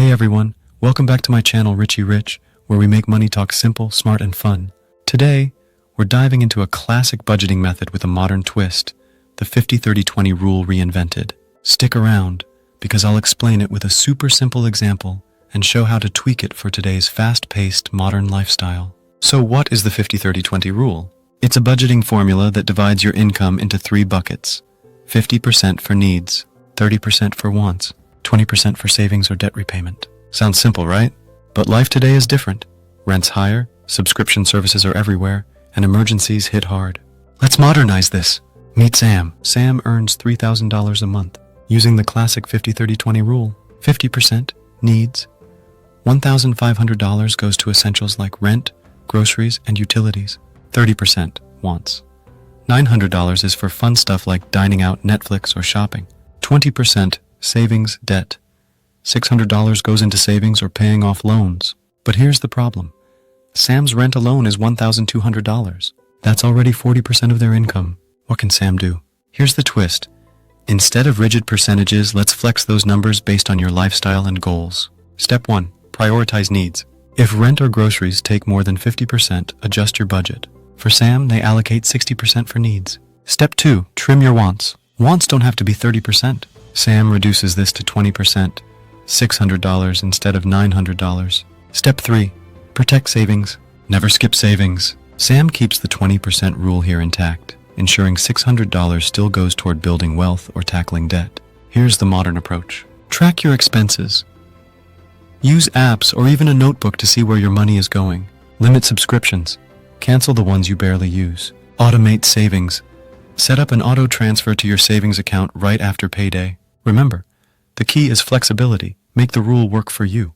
Hey everyone, welcome back to my channel RichieRich, where we make money talk simple, smart, and fun. Today, we're diving into a classic budgeting method with a modern twist, the 50-30-20 rule reinvented. Stick around, because I'll explain it with a super simple example and show how to tweak it for today's fast-paced modern lifestyle. So what is the 50-30-20 rule? It's a budgeting formula that divides your income into 3 buckets: 50% for needs, 30% for wants, 20% for savings or debt repayment. Sounds simple, right? But life today is different. Rent's higher, subscription services are everywhere, and emergencies hit hard. Let's modernize this. Meet Sam. Sam earns $3,000 a month. Using the classic 50-30-20 rule, 50% needs, $1,500 goes to essentials like rent, groceries, and utilities. 30% wants. $900 is for fun stuff like dining out, Netflix, or shopping. 20% savings, debt. $600 goes into savings or paying off loans. But here's the problem. Sam's rent alone is $1,200. That's already 40% of their income. What can Sam do? Here's the twist. Instead of rigid percentages, let's flex those numbers based on your lifestyle and goals. Step 1. Prioritize needs. If rent or groceries take more than 50%, adjust your budget. For Sam, they allocate 60% for needs. Step 2. Trim your wants. Wants don't have to be 30%. Sam reduces this to 20%, $600 instead of $900. Step 3. Protect savings. Never skip savings. Sam keeps the 20% rule here intact, ensuring $600 still goes toward building wealth or tackling debt. Here's the modern approach. Track your expenses. Use apps or even a notebook to see where your money is going. Limit subscriptions. Cancel the ones you barely use. Automate savings. Set up an auto transfer to your savings account right after payday. Remember, the key is flexibility. Make the rule work for you,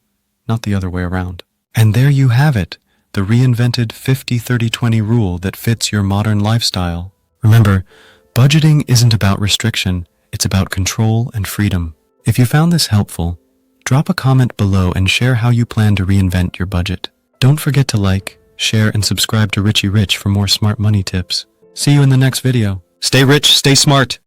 not the other way around. And there you have it, the reinvented 50-30-20 rule that fits your modern lifestyle. Remember, budgeting isn't about restriction, it's about control and freedom. If you found this helpful, drop a comment below and share how you plan to reinvent your budget. Don't forget to like, share, and subscribe to RichieRich for more smart money tips. See you in the next video. Stay rich, stay smart.